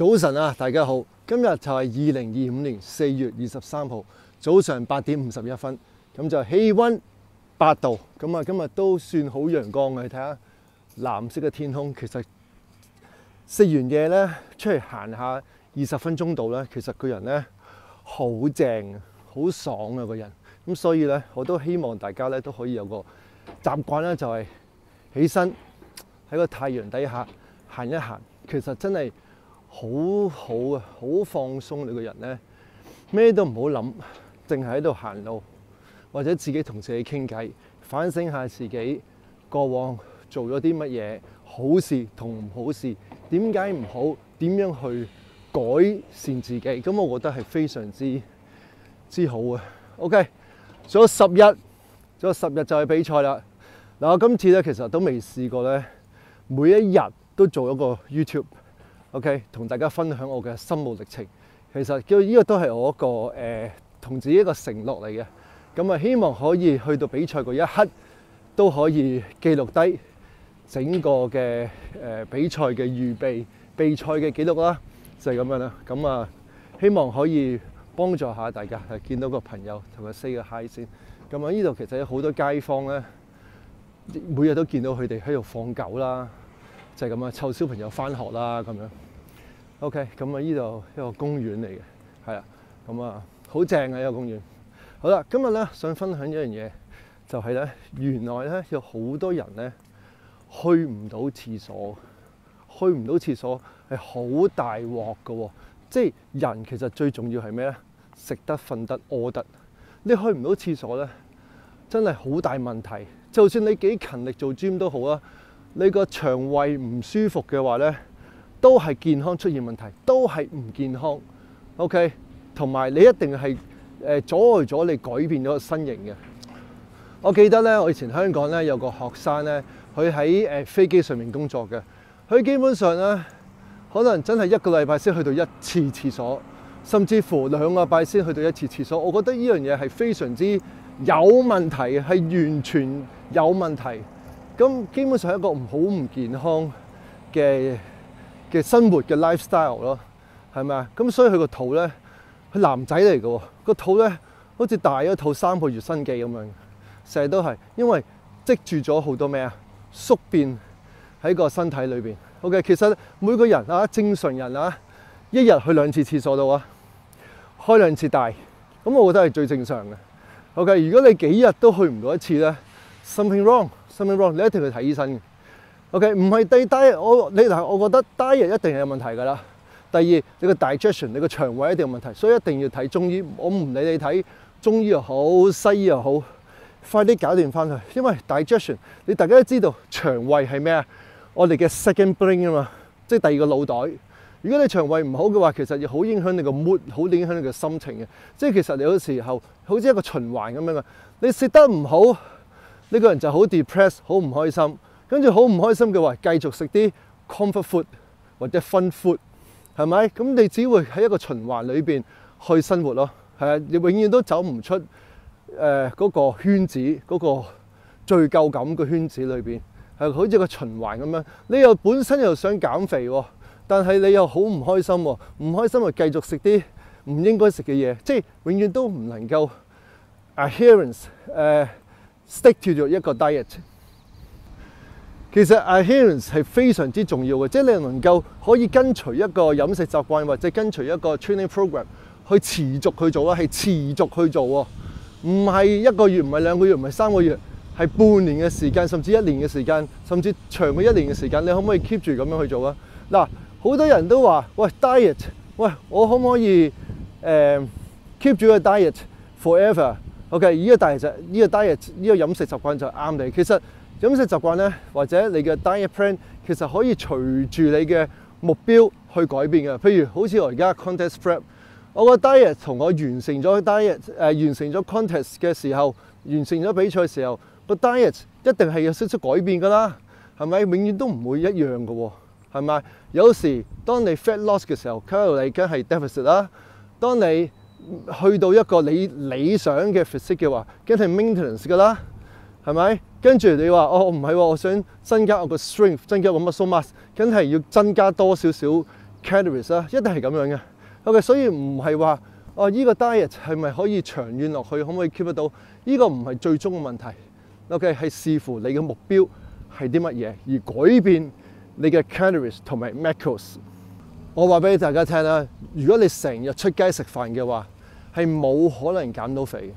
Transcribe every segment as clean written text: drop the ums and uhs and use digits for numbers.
早晨啊，大家好！今日就係2025年4月23號早上8點51分，咁就氣温8度，咁啊今日都算好陽光嘅。你睇下藍色嘅天空，其實食完嘢咧出嚟行下20分鐘度咧，其實個人咧好正啊，好爽啊個人。咁所以咧，我都希望大家咧都可以有個習慣咧，就係起身喺個太陽底下行一行，其實真係好好啊，好放鬆你個人咧，咩都唔好諗，淨係喺度行路，或者自己同自己傾偈，反省下自己過往做咗啲乜嘢好事同唔好事，點解唔好，點樣去改善自己，咁我覺得係非常之好啊。OK， 仲有10日就係比賽啦。嗱，我今次咧其實都未試過咧，每一日都做一個 YouTube。OK， 同大家分享我嘅心路歷程。其實呢個都係我一個同自己一個承諾嚟嘅。咁啊，希望可以去到比賽嗰一刻都可以記錄低整個嘅比賽嘅預備、備賽嘅記錄啦，就係咁樣啦。咁啊，希望可以幫助下大家，見到個朋友同佢 say 個 hi 先。咁啊，呢度其實有好多街坊咧，每日都見到佢哋喺度放狗啦。就係咁啊，湊小朋友返學啦咁樣。OK， 咁啊，呢度一個公園嚟嘅，係啦，咁啊，好正嘅一個公園。好啦，今日咧想分享一樣嘢，就係咧，原來咧有好多人咧去唔到廁所，去唔到廁所係好大鑊㗎喎。即係人其實最重要係咩咧？食得、瞓得、屙得。你去唔到廁所咧，真係好大問題。就算你幾勤力做 gym 都好啦。你個腸胃唔舒服嘅話咧，都係健康出現問題，都係唔健康。OK， 同埋你一定係阻礙咗你改變咗個身形嘅。我記得咧，我以前香港咧有個學生咧，佢喺飛機上面工作嘅，佢基本上咧可能真係一個禮拜先去到一次廁所，甚至乎2個禮拜先去到一次廁所。我覺得呢樣嘢係非常之有問題嘅，係完全有問題。咁基本上係一個唔健康嘅生活嘅 lifestyle 咯，係咪啊？咁所以佢個肚咧，佢男仔嚟嘅喎，個肚咧好似大咗肚3個月身紀咁樣，成日都係因為積住咗好多咩啊宿便喺個身體裏邊。OK， 其實每個人啊，正常人啊，一日去2次廁所度啊，開2次大，咁我覺得係最正常嘅。OK， 如果你幾日都去唔到1次咧，something wrong，你一定要睇醫生嘅。OK， 唔係diet，我覺得 diet 一定係有問題㗎啦。第二，你個 digestion， 你個腸胃一定有問題，所以一定要睇中醫。我唔理你睇中醫又好，西醫又好，快啲搞掂翻佢。因為 digestion， 大家都知道腸胃係咩啊？我哋嘅 second brain 啊嘛，即係第二個腦袋。如果你腸胃唔好嘅話，其實又好影響你個 mood， 好影響你個心情嘅。即係其實你有時候好似一個循環咁樣嘅，你食得唔好，呢個人就好 depressed， 好唔開心，跟住好唔開心嘅話，繼續食啲 comfort food 或者 fun food， 係咪？咁你只會喺一個循環裏邊去生活咯，係啊，你永遠都走唔出嗰個圈子，嗰個罪疚感嘅圈子裏邊，係好似個循環咁樣。你又本身又想減肥喎，但係你又好唔開心喎，唔開心就繼續食啲唔應該食嘅嘢，即係永遠都唔能夠 adherence stick to 咗一個 diet。 其實 adherence 係非常之重要嘅，即係你能夠可以跟隨一個飲食習慣或者跟隨一個 training program 去持續去做啦，係持續去做喎，唔係1個月，唔係2個月，唔係3個月，係半年嘅時間，甚至1年嘅時間，甚至長過1年嘅時間，你可唔可以 keep 住咁樣去做啊？嗱，好多人都話：喂 diet， 喂，我可唔可以keep 住個 diet forever？OK， 呢個 diet 呢個飲食習慣就啱你。其實飲食習慣咧，或者你嘅 diet plan 其實可以隨住你嘅目標去改變嘅。譬如好似我而家 contest prep， 我個 diet 同我完成咗 diet 完成咗 contest 嘅時候，完成咗比賽嘅時候，個 diet 一定係有少少改變㗎啦，係咪？永遠都唔會一樣㗎喎，係咪？有時當你 fat loss 嘅時候 ，calorie 梗係 deficit 啦。當你去到一個你理想嘅 physique 嘅話，梗係 maintenance 㗎啦，係咪？跟住你話哦唔係喎，我想增加我個 strength， 增加我 muscle mass， 梗係要增加多少少 calories 啦，一定係咁樣嘅。OK， 所以唔係話依個 diet 係咪可以長遠落去，可唔可以 keep 得到？呢個唔係最終嘅問題。OK， 係視乎你嘅目標係啲乜嘢，而改變你嘅 calories 同埋 macros。我話俾大家聽啦，如果你成日出街食飯嘅話，係冇可能減到肥嘅。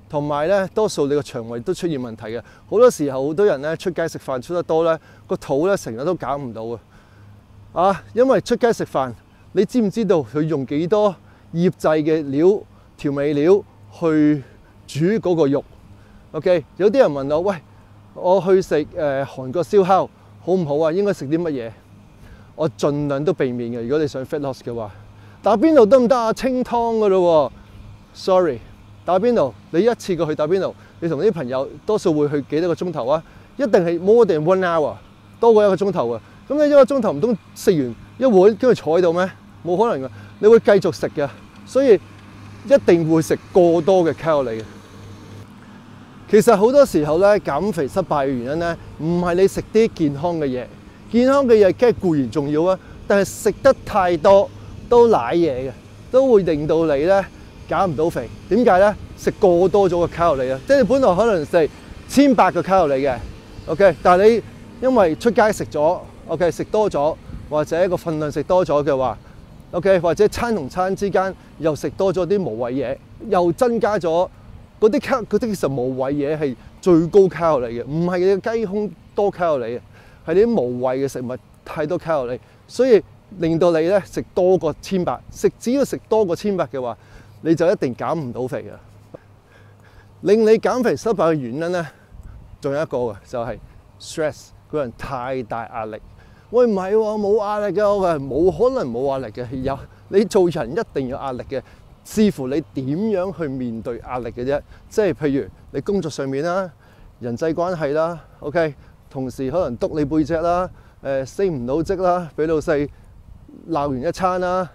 同埋咧，多數你個腸胃都出現問題嘅。好多時候，好多人咧出街食飯出得多咧，個肚咧成日都減唔到嘅。因為出街食飯，你知唔知道佢用幾多醃製嘅料、調味料去煮嗰個肉 ？OK， 有啲人問我：喂，我去食韓國燒烤好唔好啊？應該食啲乜嘢？我盡量都避免嘅。如果你想 fat loss 嘅話，打邊爐得唔得啊？清湯噶咯喎 ，sorry。打邊爐，你一次過去打邊爐，你同啲朋友多數會去幾多個鐘頭啊？一定係 more than 1 hour， 多過1個鐘頭啊！咁你1個鐘頭唔通食完一碗跟住坐喺度咩？冇可能㗎，你會繼續食嘅，所以一定會食過多嘅卡路里嘅。其實好多時候咧，減肥失敗嘅原因咧，唔係你食啲健康嘅嘢，健康嘅嘢梗係固然重要啊，但係食得太多都舐嘢嘅，都會令到你咧減唔到肥。點解咧？食過多咗個卡路里啊！即係你本來可能食1800個卡路里嘅 ，OK， 但係你因為出街食咗 ，OK， 食多咗，或者個份量食多咗嘅話 ，OK， 或者餐同餐之間又食多咗啲無謂嘢，又增加咗嗰啲其實無謂嘢係最高卡路里嘅，唔係你嘅雞胸多卡路里嘅，係你啲無謂嘅食物太多卡路里，所以令到你咧食多過1800，只要食多過1800嘅話，你就一定減唔到肥嘅。令你減肥失敗嘅原因咧，仲有一個嘅就係 stress， 個人太大壓力。喂，唔係喎，冇壓力嘅，我話冇可能冇壓力嘅，有你做人一定有壓力嘅，視乎你點樣去面對壓力嘅啫。即係譬如你工作上面啦、人際關係啦 ，OK， 同事可能督你背脊啦，升唔到職啦，俾老細鬧完一餐啦。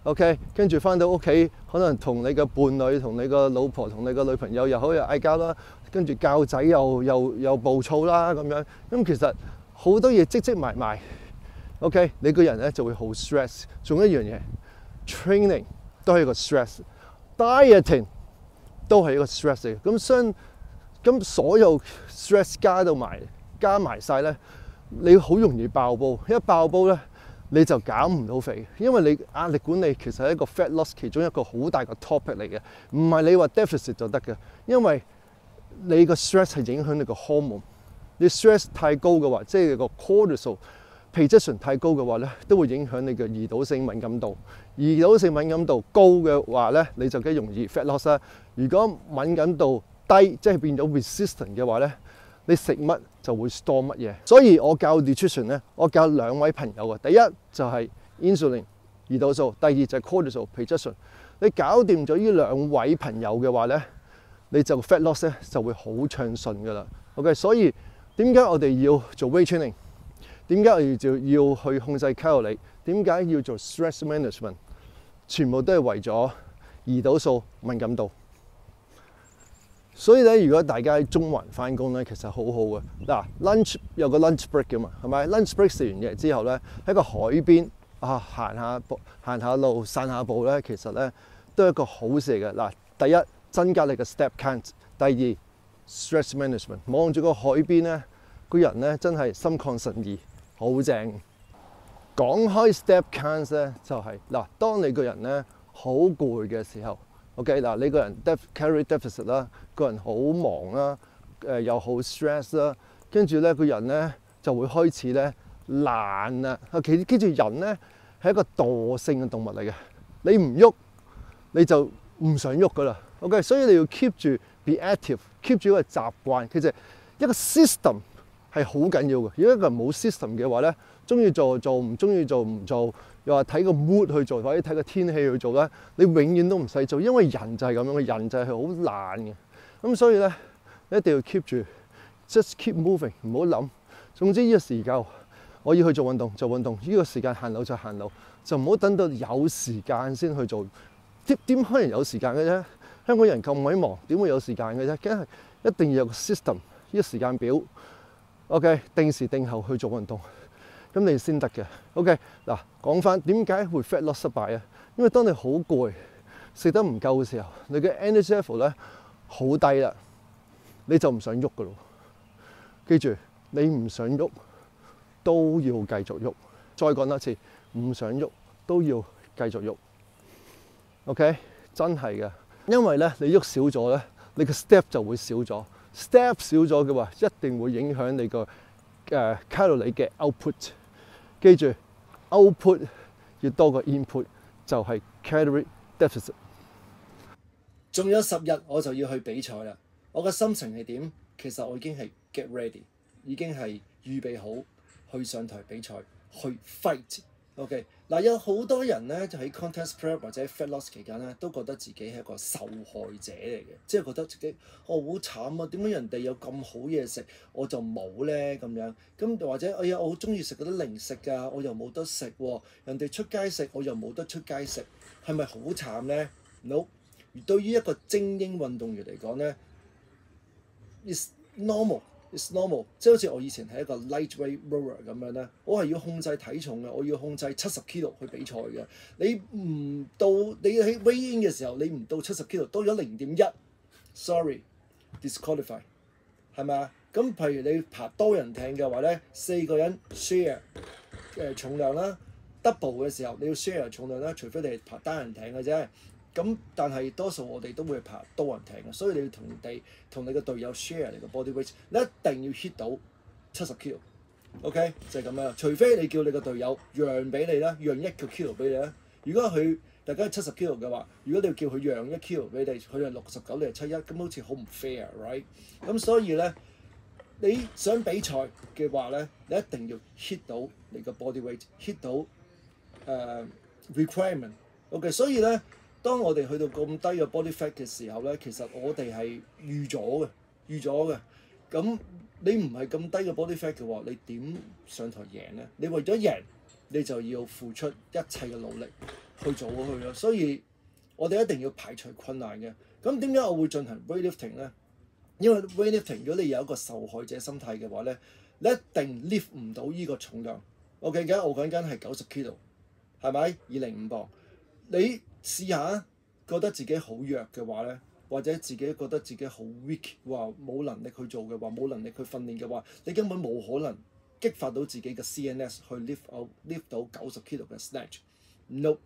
OK， 跟住翻到屋企，可能同你嘅伴侶、同你個老婆、同你個女朋友又好又嗌交啦，跟住教仔又暴躁啦咁樣。咁其實好多嘢積埋埋 ，OK， 你個人咧就會好 stress。仲有一樣嘢 ，training 都係一個 stress，dieting 都係一個 stress 嚟嘅。咁所有 stress 加埋晒咧，你好容易爆煲。一爆煲咧，你就減唔到肥，因為你壓力管理其實係一個 fat loss 其中一個好大個 topic 嚟嘅，唔係你話 deficit 就得嘅，因為你個 stress 係影響你個 hormone， 你 stress 太高嘅話，即係個 cortisol 皮質醇太高嘅話咧，都會影響你嘅胰島性敏感度。胰島性敏感度高嘅話咧，你就幾容易 fat loss 啦。如果敏感度低，即係變咗 resistant 嘅話咧，你食乜就會 store 乜嘢，所以我教 nutrition 咧，我教2位朋友嘅，第一就係 insulin 胰島素，第二就係 cortisol 皮質醇。你搞掂咗呢2位朋友嘅話咧，你就 fat loss 咧就會好暢順噶啦。OK， 所以點解我哋要做 weight training？ 點解我哋要去控制卡路里？點解要做 stress management？ 全部都係為咗胰島素敏感度。所以咧，如果大家喺中環翻工咧，其實好好嘅。嗱 ，lunch 有個 lunch break 嘅嘛，係咪 ？lunch break 食完嘢之後咧，喺個海邊行下路、散下步咧，其實咧都係一個好事嚟嘅。嗱，第一增加你嘅 step count， 第二 stress management。望住個海邊咧，個人咧真係心曠神怡，好正。講開 step count 咧，就係嗱，當你個人咧好攰嘅時候。OK 嗱，你個人 calorie deficit 啦，個人好忙啦，又好 stress 啦，跟住咧個人咧就會開始咧懶啦。記住人咧係一個惰性嘅動物嚟嘅，你唔喐你就唔想喐噶啦。OK， 所以你要 keep 住 be active，keep 住一個習慣。其實一個 system 係好緊要嘅。如果一個人冇 system 嘅話咧，中意做就做，唔中意做唔做。又話睇個 mood 去做，或者睇個天氣去做咧，你永遠都唔使做，因為人就係咁樣嘅，人就係好懶嘅。咁所以咧，一定要 keep 住 ，just keep moving， 唔好諗。總之呢個時間我要去做運動，做運動；呢個時間行路就行路，就唔好等到有時間先去做。點可能有時間嘅啫？香港人咁鬼忙，點會有時間嘅啫？梗係一定要有個 system， 呢個時間表。OK， 定時定候去做運動。咁你先得嘅。OK， 嗱，講翻點解會 fat loss 失敗啊？因為當你好攰、食得唔夠嘅時候，你嘅 energy level 咧好低啦，你就唔想喐噶咯。記住，你唔想喐都要繼續喐。再講多次，唔想喐都要繼續喐。OK， 真係嘅，因為咧你喐少咗咧，你個 step 就會少咗。step 少咗嘅話，一定會影響你個calorie 嘅 output。記住 output 要多過 input， 就係 calorie deficit。仲有10日我就要去比賽啦，我嘅心情係點？其實我已經係 get ready， 已經係預備好去上台比賽，去 fight。OK， 嗱，有好多人咧就喺 contest prep 或者 fat loss 期間咧，都覺得自己係一個受害者嚟嘅，即係覺得自己好慘啊！點解人哋有咁好嘢食，我就冇咧咁樣？咁或者哎呀，我好中意食嗰啲零食㗎，我又冇得食喎。人哋出街食，我又冇得出街食，係咪好慘咧 ？No， 而對於一個精英運動員嚟講咧 ，it's normal。It's normal， 即係好似我以前係一個 lightweight rower 咁樣咧，我係要控制體重嘅，我要控制70 kilo 去比賽嘅。你唔到你喺 weigh in 嘅時候，你唔到70 kilo，多咗0.1 ，sorry disqualify， 係咪啊？咁譬如你爬多人艇嘅話咧，4個人 share 重量啦 ，double 嘅時候你要 share 重量啦，除非你係爬單人艇嘅啫。咁但係多數我哋都會爬多人艇嘅，所以你要同你嘅隊友 share 你嘅 body weight， 你一定要 hit 到70 kilo，OK， 就係咁樣。除非你叫你個隊友讓俾你啦，讓1個 kilo 俾你啦。如果大家70 kilo 嘅話，如果你要叫佢讓1 kilo 俾你，佢係69，你係71，咁好似好唔 fair，right？ 咁所以咧，你想比賽嘅話咧，你一定要 hit 到你個 body weight，hit 到requirement，OK， 所以咧。當我哋去到咁低嘅 body fat 嘅時候咧，其實我哋係預咗嘅。咁你唔係咁低嘅 body fat 嘅話，你點上台贏咧？你為咗贏，你就要付出一切嘅努力去做好佢咯。所以我哋一定要排除困難嘅。咁點解我會進行 weightlifting 咧？因為 weightlifting 如果你有一個受害者心態嘅話咧，你一定 lift 唔到依個重量。OK， 而家我講緊係90 kilo， 係咪？205磅，你試下覺得自己好弱嘅話咧，或者自己覺得自己好 weak， 話冇能力去做嘅話，冇能力去訓練嘅話，你根本冇可能激發到自己嘅 CNS 去 lift 到90 kilo 嘅 snatch。No，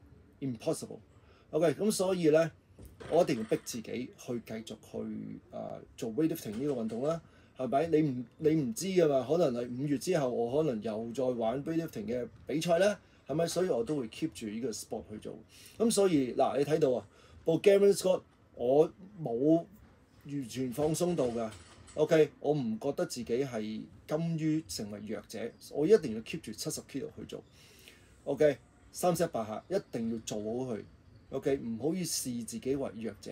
impossible。OK， 咁所以咧，我一定要逼自己去繼續去做 weightlifting 呢個運動啦，係咪？你唔知㗎嘛？可能係5月之後，我可能又再玩 weightlifting 嘅比賽咧。係咪？所以我都會 keep 住呢個 sport 去做。咁所以嗱，你睇到啊，部 Garmin Squat 我冇完全放鬆到㗎。OK， 我唔覺得自己係甘於成為弱者，我一定要 keep 住70 kilo 去做。OK， 3set 8下一定要做好佢。OK， 唔可以視自己為弱者。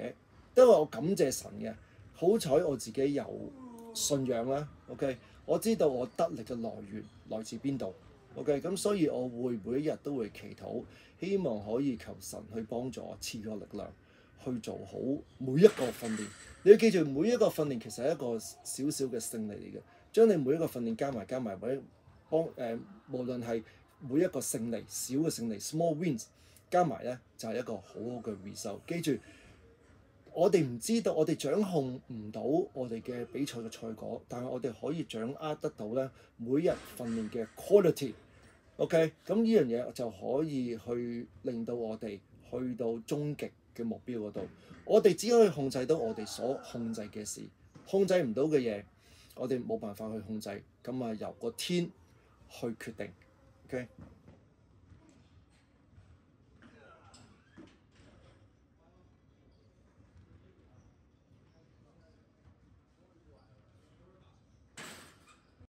因為我感謝神嘅，好彩我自己有信仰啦。OK， 我知道我得力嘅來源來自邊度。OK， 咁所以我會每一日都會祈禱，希望可以求神去幫助我賜我力量去做好每一個訓練。你要記住，每一個訓練其實係一個小小嘅勝利嚟嘅。將你每一個訓練加埋，或者無論係每一個勝利，小嘅勝利 small wins 加埋咧，就係一個好好嘅 result。記住，我哋唔知道，我哋掌控唔到我哋嘅比賽嘅賽果，但係我哋可以掌握得到咧每日訓練嘅 quality。OK， 咁呢樣嘢就可以去令到我哋去到終極嘅目標嗰度。我哋只可以控制到我哋所控制嘅事，控制唔到嘅嘢，我哋冇辦法去控制。咁啊，由個天去決定。OK。